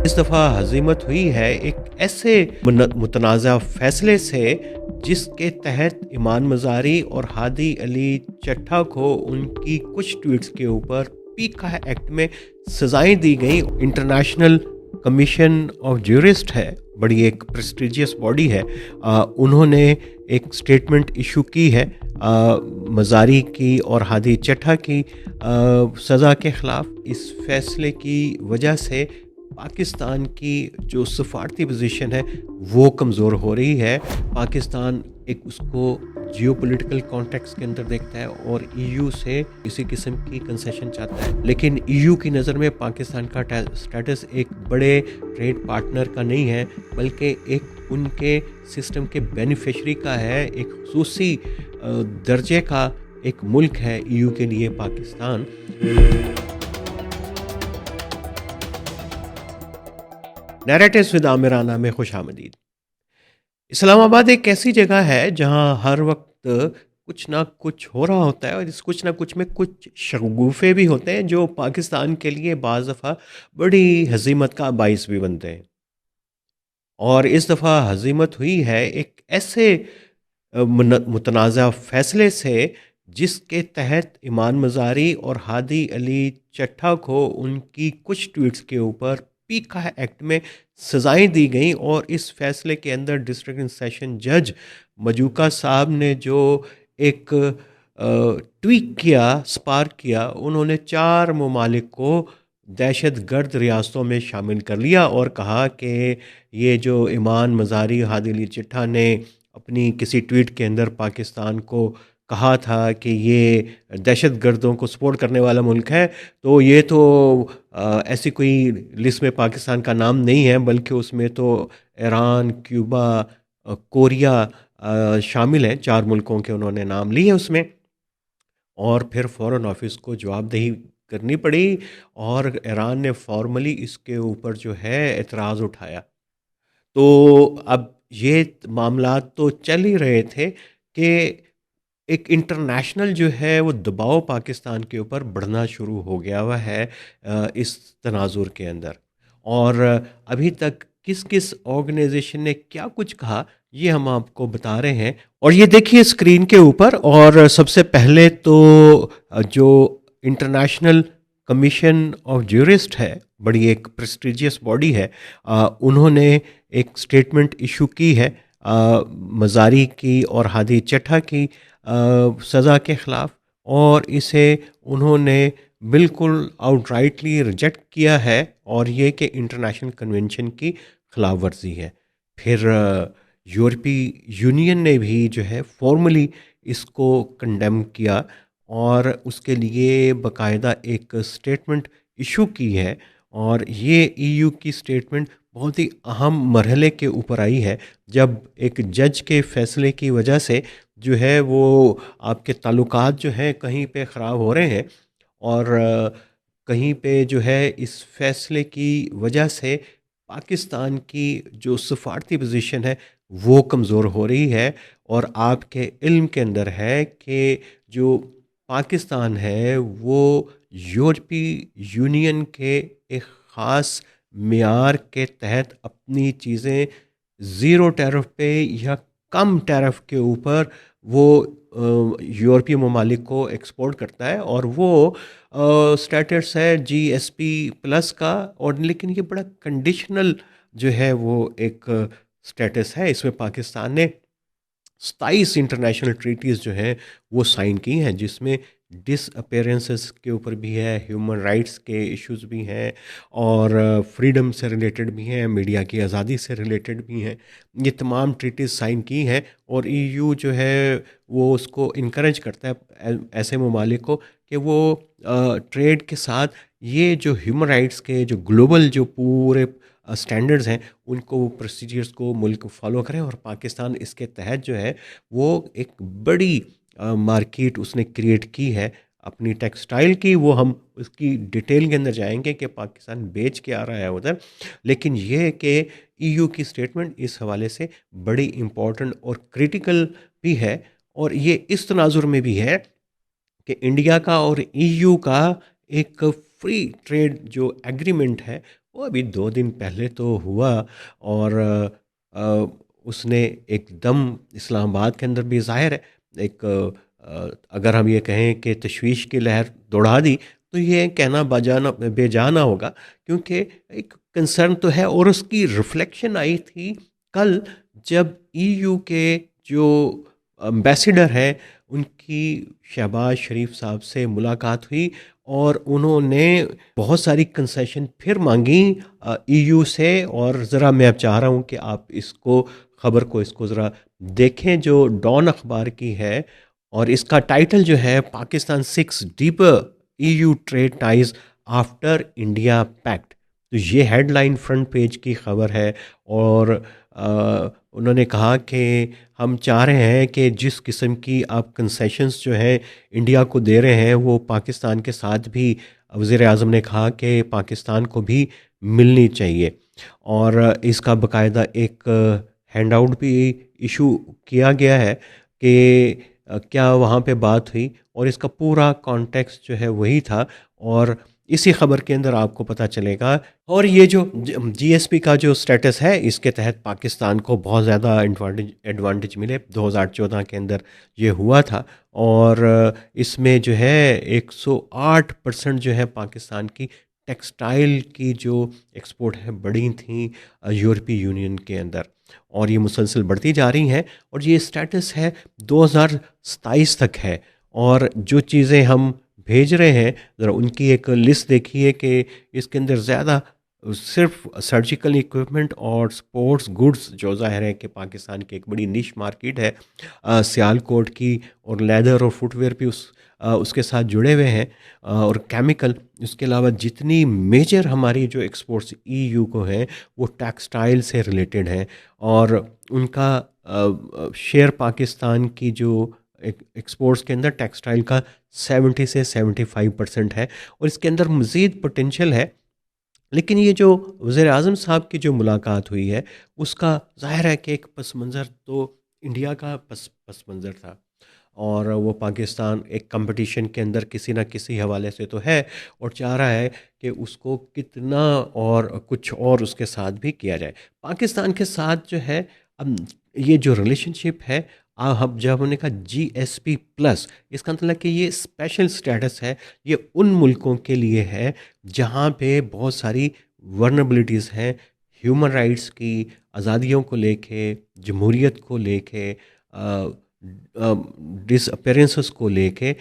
इस दफ़ा हज़ीमत हुई है एक ऐसे मुतनाज़ा फ़ैसले से जिसके तहत ईमान मज़ारी और हादी अली चट्टा को उनकी कुछ ट्वीट्स के ऊपर पीका एक्ट में सज़ाएँ दी गई। इंटरनेशनल कमीशन ऑफ ज्यूरिस्ट है, बड़ी एक प्रेस्टिजियस बॉडी है। उन्होंने एक स्टेटमेंट इशू की है मज़ारी की और हादी चट्टा की सज़ा के ख़िलाफ़। इस फ़ैसले की वजह से पाकिस्तान की जो सफारती पोजीशन है वो कमज़ोर हो रही है। पाकिस्तान एक उसको जियोपॉलिटिकल कॉन्टेक्स्ट के अंदर देखता है और ईयू से किसी किस्म की कंसेशन चाहता है, लेकिन ईयू की नज़र में पाकिस्तान का स्टेटस एक बड़े ट्रेड पार्टनर का नहीं है, बल्कि एक उनके सिस्टम के बेनिफिशरी का है। एक खुसूसी दर्जे का एक मुल्क है ईयू के लिए पाकिस्तान। नैरेटिव्स विद आमिराना में खुश आमदीद। इस्लामाबाद एक ऐसी जगह है जहाँ हर वक्त कुछ ना कुछ हो रहा होता है और इस कुछ ना कुछ में कुछ शगुफे भी होते हैं जो पाकिस्तान के लिए बाज़ दफ़ा बड़ी हज़ीमत का बाइस भी बनते हैं। और इस दफ़ा हज़ीमत हुई है एक ऐसे मुतनाज़ा फ़ैसले से जिसके तहत ईमान मज़ारी और हादी अली चट्टा को उनकी कुछ ट्वीट्स के ऊपर पीका एक्ट में सज़ाएँ दी गई। और इस फ़ैसले के अंदर डिस्ट्रिक्ट एंड सेशन जज मजूका साहब ने जो एक ट्वीक किया, स्पार्क किया, उन्होंने 4 ममालिक को दहशत गर्द रियासतों में शामिल कर लिया और कहा कि ये जो ईमान मज़ारी हादी अली चट्टा ने अपनी किसी ट्वीट के अंदर पाकिस्तान को कहा था कि ये दहशत गर्दों को सपोर्ट करने वाला मुल्क है, तो ये तो ऐसी कोई लिस्ट में पाकिस्तान का नाम नहीं है, बल्कि उसमें तो ईरान, क्यूबा, कोरिया शामिल हैं। 4 मुल्कों के उन्होंने नाम लिए उसमें। और फिर फ़ॉरेन ऑफिस को जवाबदेही करनी पड़ी और ईरान ने फॉर्मली इसके ऊपर जो है एतराज़ उठाया। तो अब ये मामलात तो चल ही रहे थे कि एक इंटरनेशनल जो है वो दबाव पाकिस्तान के ऊपर बढ़ना शुरू हो गया हुआ है इस तनाजुर के अंदर। और अभी तक किस किस ऑर्गेनाइजेशन ने क्या कुछ कहा ये हम आपको बता रहे हैं। और ये देखिए स्क्रीन के ऊपर। और सबसे पहले तो जो इंटरनेशनल कमीशन ऑफ ज्यूरिस्ट है, बड़ी एक प्रेस्टिजियस बॉडी है, उन्होंने एक स्टेटमेंट इशू की है मज़ारी की और हादी चट्टा की सज़ा के ख़िलाफ़। और इसे उन्होंने बिल्कुल आउटराइटली रिजेक्ट किया है और ये कि इंटरनेशनल कन्वेंशन की ख़िलाफ़ वर्जी है। फिर यूरोपीय यूनियन ने भी जो है फॉर्मली इसको कंडेम किया और उसके लिए बाकायदा एक स्टेटमेंट इशू की है। और ये ईयू की स्टेटमेंट बहुत ही अहम मरहले के ऊपर आई है, जब एक जज के फैसले की वजह से जो है वो आपके ताल्लुकात जो हैं कहीं पे ख़राब हो रहे हैं। और कहीं पे जो है इस फैसले की वजह से पाकिस्तान की जो सफारती पोजीशन है वो कमज़ोर हो रही है। और आपके इल्म के अंदर है कि जो पाकिस्तान है वो यूरोपीय यूनियन के एक ख़ास मेयार के तहत अपनी चीज़ें ज़ीरो टैरिफ पे या कम टैरिफ के ऊपर वो यूरोपीय ममालिक को एक्सपोर्ट करता है। और वो स्टेटस है जीएसपी प्लस का। और लेकिन ये बड़ा कंडीशनल जो है वो एक स्टेटस है। इसमें पाकिस्तान ने 27 इंटरनेशनल ट्रीटीज़ जो हैं वो साइन की हैं, जिसमें डिसअपेरेंसेस के ऊपर भी है, ह्यूमन राइट्स के इश्यूज भी हैं और फ्रीडम से रिलेटेड भी हैं, मीडिया की आज़ादी से रिलेटेड भी हैं। ये तमाम ट्रीटीज़ साइन की हैं और ईयू जो है वो उसको इनकरेज करता है ऐसे ममालिक को कि वो ट्रेड के साथ ये जो ह्यूमन राइट्स के जो ग्लोबल जो पूरे स्टैंडर्ड्स हैं उनको प्रोसीजर्स को मुल्क फॉलो करें। और पाकिस्तान इसके तहत जो है वो एक बड़ी मार्केट उसने क्रिएट की है अपनी टेक्सटाइल की। वो हम उसकी डिटेल के अंदर जाएंगे कि पाकिस्तान बेच के आ रहा है उधर। लेकिन ये है कि ईयू की स्टेटमेंट इस हवाले से बड़ी इम्पोर्टेंट और क्रिटिकल भी है। और ये इस तनाजुर में भी है कि इंडिया का और ईयू का एक फ्री ट्रेड जो एग्रीमेंट है वो अभी 2 दिन पहले तो हुआ। और उसने एकदम इस्लामाबाद के अंदर भी ज़ाहिर है एक अगर हम ये कहें कि तशवीश की लहर दौड़ा दी, तो ये कहना बजाना बेजाना होगा, क्योंकि एक कंसर्न तो है। और उसकी रिफ्लेक्शन आई थी कल, जब ईयू के जो एम्बेसडर हैं उनकी शहबाज शरीफ साहब से मुलाकात हुई, और उन्होंने बहुत सारी कंसेशन फिर मांगी ईयू से। और ज़रा मैं अब चाह रहा हूँ कि आप इसको ख़बर को इसको ज़रा देखें, जो डॉन अखबार की है। और इसका टाइटल जो है, Pakistan seeks deeper EU trade ties after India pact. तो ये हेडलाइन फ्रंट पेज की खबर है। और उन्होंने कहा कि हम चाह रहे हैं कि जिस किस्म की आप कंसेशंस जो हैं इंडिया को दे रहे हैं, वो पाकिस्तान के साथ भी वज़ीर आज़म ने कहा कि पाकिस्तान को भी मिलनी चाहिए। और इसका बकायदा एक हैंडआउट भी इशू किया गया है कि क्या वहाँ पे बात हुई, और इसका पूरा कॉन्टेक्स्ट जो है वही था। और इसी खबर के अंदर आपको पता चलेगा। और ये जो जीएसपी का जो स्टेटस है, इसके तहत पाकिस्तान को बहुत ज़्यादा एडवांटेज मिले 2014 के अंदर ये हुआ था। और इसमें जो है 108% जो है पाकिस्तान की टेक्सटाइल की जो एक्सपोर्ट है बढ़ी थी यूरोपीय यूनियन के अंदर, और ये मुसलसल बढ़ती जा रही हैं। और ये स्टेटस है 2027 तक है। और जो चीज़ें हम भेज रहे हैं, ज़रा उनकी एक लिस्ट देखिए कि इसके अंदर ज़्यादा सिर्फ सर्जिकल इक्विपमेंट और स्पोर्ट्स गुड्स, जो ज़ाहिर है कि पाकिस्तान की एक बड़ी निश मार्केट है सियालकोट की, और लेदर और फुटवेयर भी उसके साथ जुड़े हुए हैं, और केमिकल। इसके अलावा जितनी मेजर हमारी जो एक्सपोर्ट्स ईयू को हैं, वो टेक्सटाइल से रिलेटेड हैं। और उनका शेयर पाकिस्तान की जो एक्सपोर्ट्स के अंदर टेक्सटाइल का 70 से 75% है, और इसके अंदर मज़ीद पोटेंशियल है। लेकिन ये जो वज़ीर आज़म साहब की जो मुलाकात हुई है, उसका ज़ाहिर है कि एक पस मंज़र तो इंडिया का पस मंज़र था। और वो पाकिस्तान एक कंपटीशन के अंदर किसी न किसी हवाले से तो है, और चाह रहा है कि उसको कितना और कुछ और उसके साथ भी किया जाए। पाकिस्तान के साथ जो है, अब ये जो रिलेशनशिप है, हम जब हमने कहा जीएसपी प्लस, इसका मतलब कि ये स्पेशल स्टेटस है। ये उन मुल्कों के लिए है जहाँ पे बहुत सारी वर्नेबिलिटीज़ हैं, ह्यूमन राइट्स की, आज़ादियों को लेके, जमहूरियत को लेके, डिसअपेरेंसेस को लेके।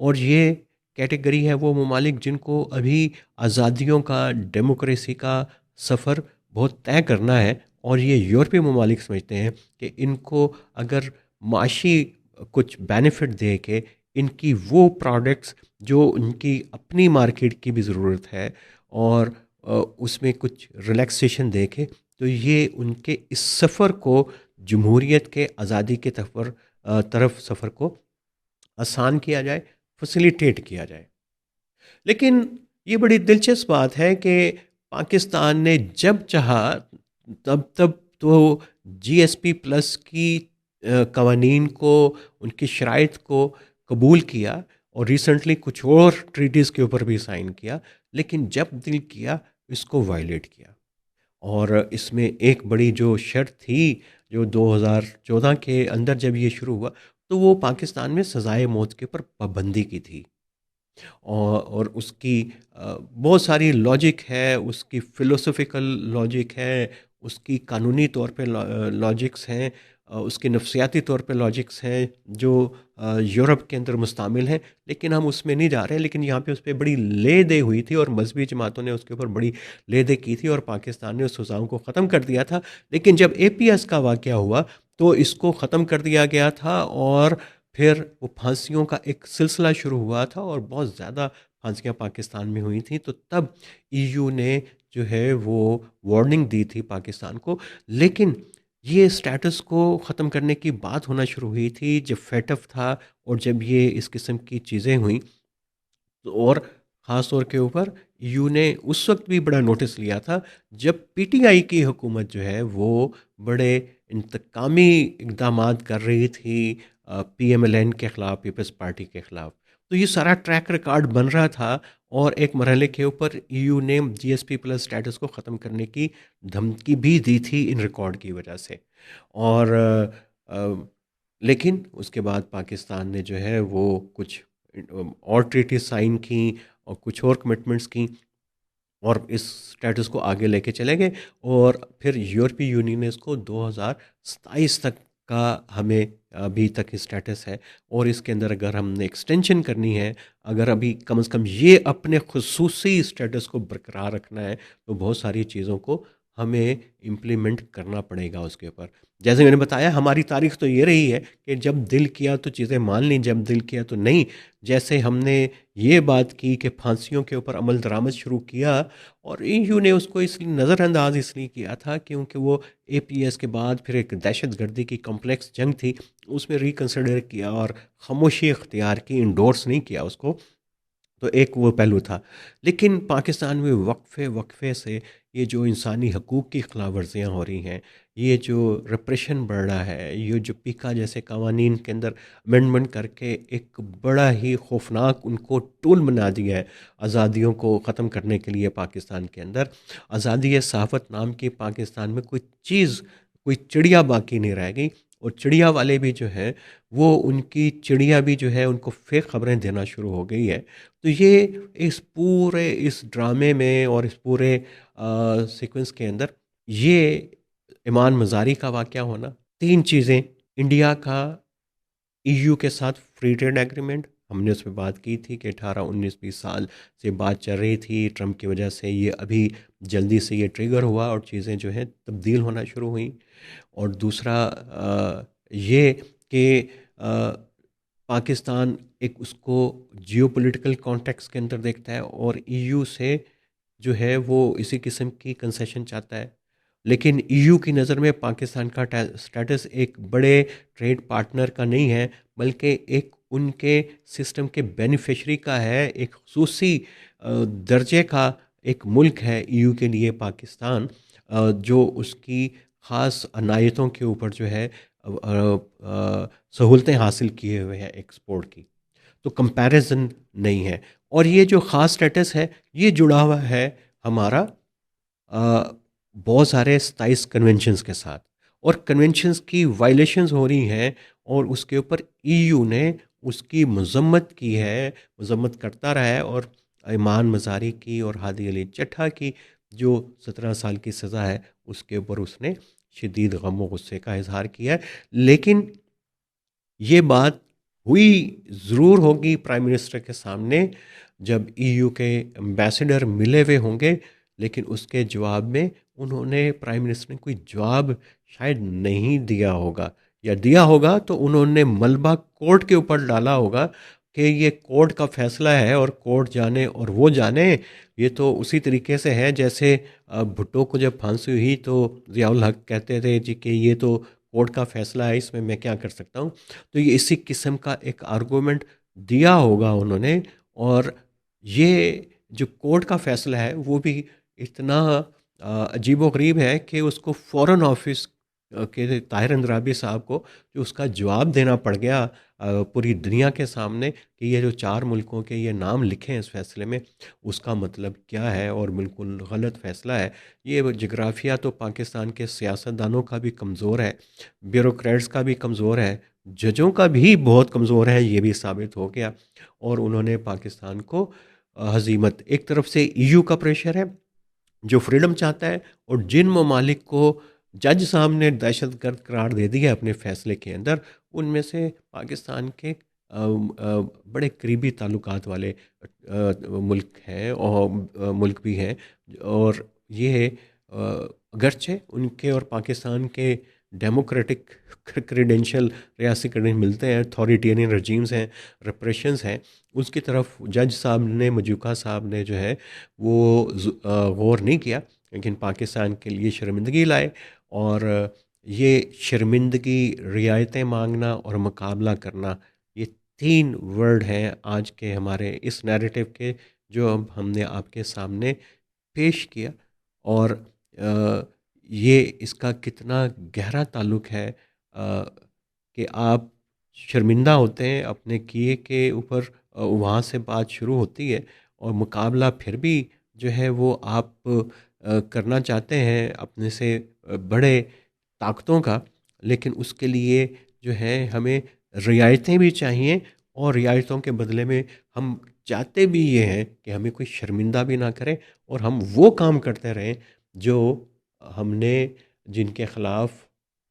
और ये कैटेगरी है वो ममालिक जिनको अभी आज़ादियों का, डेमोक्रेसी का सफ़र बहुत तय करना है। और ये यूरोपीय ममालिक समझते हैं कि इनको अगर माशी कुछ बेनिफिट दे के, इनकी वो प्रोडक्ट्स जो उनकी अपनी मार्केट की भी ज़रूरत है, और उसमें कुछ रिलैक्सेशन दे के, तो ये उनके इस सफ़र को, जमहूरियत के, आज़ादी के तरफ सफ़र को आसान किया जाए, फैसिलिटेट किया जाए। लेकिन ये बड़ी दिलचस्प बात है कि पाकिस्तान ने जब चाहा तब तब तो जीएसपी प्लस की कवानीन को, उनकी शराइत को कबूल किया, और रिसेंटली कुछ और ट्रीटीज़ के ऊपर भी साइन किया। लेकिन जब दिल किया, इसको वायलेट किया। और इसमें एक बड़ी जो शर्त थी, जो 2014 के अंदर जब ये शुरू हुआ, तो वो पाकिस्तान में सज़ाए मौत के ऊपर पाबंदी की थी। और उसकी बहुत सारी लॉजिक है, उसकी फ़िलोसॉफ़िकल लॉजिक है, उसकी कानूनी तौर पे लॉजिक्स हैं, उसके नफ्सियाती तौर पे लॉजिक्स हैं, जो यूरोप के अंदर मुस्तामिल हैं। लेकिन हम उसमें नहीं जा रहे हैं। लेकिन यहाँ पे उस पे बड़ी ले-दे हुई थी, और मज़हबी जमातों ने उसके ऊपर बड़ी ले-दे की थी, और पाकिस्तान ने उस सज़ाओं को ख़त्म कर दिया था। लेकिन जब एपीएस का वाक़या हुआ, तो इसको ख़त्म कर दिया गया था, और फिर वो फांसियों का एक सिलसिला शुरू हुआ था, और बहुत ज़्यादा फांसियाँ पाकिस्तान में हुई थी। तो तब ईयू ने जो है वो वार्निंग दी थी पाकिस्तान को। लेकिन ये स्टेटस को ख़त्म करने की बात होना शुरू हुई थी जब फेटफ था, और जब ये इस किस्म की चीज़ें हुई। और ख़ास तौर के ऊपर ईयू ने उस वक्त भी बड़ा नोटिस लिया था, जब पीटीआई की हुकूमत जो है वो बड़े इंतकामी इक़दामात कर रही थी पीएमएलएन के ख़िलाफ़, पीपल्स पार्टी के ख़िलाफ़। तो ये सारा ट्रैक रिकॉर्ड बन रहा था, और एक मरहले के ऊपर ईयू ने जीएसपी प्लस स्टेटस को ख़त्म करने की धमकी भी दी थी इन रिकॉर्ड की वजह से। और लेकिन उसके बाद पाकिस्तान ने जो है वो कुछ और ट्रीटी साइन की और कुछ और कमिटमेंट्स की और इस स्टेटस को आगे लेके चले गए। और फिर यूरोपीय यूनियन ने इसको 2027 तक का हमें अभी तक स्टेटस है। और इसके अंदर अगर हमने एक्सटेंशन करनी है, अगर अभी कम से कम ये अपने खुसूसी स्टेटस को बरकरार रखना है, तो बहुत सारी चीज़ों को हमें इम्प्लीमेंट करना पड़ेगा उसके ऊपर। जैसे मैंने बताया, हमारी तारीख तो ये रही है कि जब दिल किया तो चीज़ें मान ली, जब दिल किया तो नहीं। जैसे हमने ये बात की कि फांसियों के ऊपर अमल दरामद शुरू किया, और ईयू ने उसको इसलिए नज़रअंदाज इसलिए किया था क्योंकि वो एपीएस के बाद फिर एक दहशतगर्दी की कॉम्प्लेक्स जंग थी, उसमें रिकन्सिडर किया और खामोशी इख्तियार की, इंडोर्स नहीं किया उसको। तो एक वो पहलू था। लेकिन पाकिस्तान में वक्फे वक्फे से ये जो इंसानी हकूक़ की खिलाफ वर्जियाँ हो रही हैं, ये जो रिप्रेशन बढ़ रहा है, ये जो पीका जैसे कवानीन के अंदर अमेंडमेंट करके एक बड़ा ही खौफनाक उनको टूल बना दिया है आज़ादियों को ख़त्म करने के लिए पाकिस्तान के अंदर। आज़ादी सहाफ़त नाम की पाकिस्तान में कोई चीज़, कोई चिड़िया बाकी नहीं रह गई। और चिड़िया वाले भी जो है, वो उनकी चिड़िया भी जो है उनको फेक खबरें देना शुरू हो गई है। तो ये इस पूरे इस ड्रामे में और इस पूरे सीक्वेंस के अंदर ये ईमान मज़ारी का वाक़या होना, 3 चीज़ें, इंडिया का ईयू के साथ फ्री ट्रेड एग्रीमेंट, हमने उसमें बात की थी कि 18, 19, 20 साल से बात चल रही थी, ट्रंप की वजह से ये अभी जल्दी से ये ट्रिगर हुआ और चीज़ें जो हैं तब्दील होना शुरू हुई। और दूसरा ये कि पाकिस्तान एक उसको जियोपॉलिटिकल कॉन्टेक्स्ट के अंदर देखता है और ईयू से जो है वो इसी किस्म की कंसेशन चाहता है। लेकिन ईयू की नज़र में पाकिस्तान का स्टेटस एक बड़े ट्रेड पार्टनर का नहीं है, बल्कि एक उनके सिस्टम के बेनिफिशरी का है, एक खसूसी दर्जे का एक मुल्क है ईयू के लिए पाकिस्तान, जो उसकी ख़ास अनायतों के ऊपर जो है सहूलतें हासिल किए हुए हैं एक्सपोर्ट की। तो कंपैरिजन नहीं है। और ये जो ख़ास स्टेटस है, ये जुड़ा हुआ है हमारा अ, बहुत सारे 27 कन्वेंशंस के साथ, और कन्वेंशंस की वायलेशंस हो रही हैं, और उसके ऊपर ईयू ने उसकी मजम्मत की है, मजम्मत करता रहा है। और ईमान मज़ारी की और हादी अली चट्ठा की जो 17 साल की सज़ा है, उसके ऊपर उसने शदीद गम और गुस्से का इजहार किया है। लेकिन ये बात हुई ज़रूर होगी प्राइम मिनिस्टर के सामने, जब ईयू के एम्बेसडर मिले हुए होंगे। लेकिन उसके जवाब में उन्होंने, प्राइम मिनिस्टर ने कोई जवाब शायद नहीं दिया होगा, या दिया होगा तो उन्होंने मलबा कोर्ट के ऊपर डाला होगा कि ये कोर्ट का फैसला है और कोर्ट जाने और वो जाने। ये तो उसी तरीके से है जैसे भुट्टो को जब फांसी हुई तो ज़ियाउल हक कहते थे जी कि ये तो कोर्ट का फैसला है, इसमें मैं क्या कर सकता हूँ। तो ये इसी किस्म का एक आर्गूमेंट दिया होगा उन्होंने। और ये जो कोर्ट का फैसला है वो भी इतना अजीबोगरीब है कि उसको फॉरेन ऑफिस के ताहिर अंद्राबी साहब को जो उसका जवाब देना पड़ गया पूरी दुनिया के सामने, कि ये जो 4 मुल्कों के ये नाम लिखे हैं इस फैसले में, उसका मतलब क्या है और बिल्कुल गलत फ़ैसला है। ये जगराफिया तो पाकिस्तान के सियासतदानों का भी कमज़ोर है, ब्यूरोक्रेट्स का भी कमज़ोर है, जजों का भी बहुत कमज़ोर है, ये भी साबित हो गया। और उन्होंने पाकिस्तान को हज़ीमत, एक तरफ से ईयू का प्रेशर है जो फ्रीडम चाहता है, और जिन ममालिक को जज साहब ने दहशतगर्द करार दे दिया अपने फैसले के अंदर, उनमें से पाकिस्तान के बड़े करीबी ताल्लुकात वाले मुल्क हैं, और मुल्क भी हैं। और ये अगरचे उनके और पाकिस्तान के डेमोक्रेटिक क्रेडेंशियल रियासी क्रेडेंशियल मिलते हैं, अथॉरिटेरियन रजीम्स हैं, रिप्रेशंस हैं, उसकी तरफ जज साहब ने, मजूका साहब ने जो है वो गौर नहीं किया, लेकिन पाकिस्तान के लिए शर्मिंदगी लाए। और ये शर्मिंदगी, रियायतें मांगना और मुकाबला करना, ये 3 वर्ड हैं आज के हमारे इस नैरेटिव के, जो अब हमने आपके सामने पेश किया। और ये इसका कितना गहरा ताल्लुक है कि आप शर्मिंदा होते हैं अपने किए के ऊपर, वहाँ से बात शुरू होती है। और मुकाबला फिर भी जो है वो आप करना चाहते हैं अपने से बड़े ताकतों का, लेकिन उसके लिए जो है हमें रियायतें भी चाहिए, और रियायतों के बदले में हम चाहते भी ये हैं कि हमें कोई शर्मिंदा भी ना करे, और हम वो काम करते रहें जो हमने जिनके खिलाफ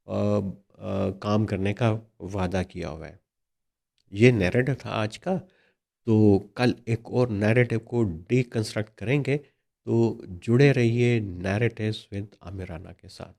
काम करने का वादा किया हुआ है। ये नैरेटिव था आज का। तो कल एक और नैरेटिव को डीकंस्ट्रक्ट करेंगे। तो जुड़े रहिए नैरेटिव्स विद आमिर राना के साथ।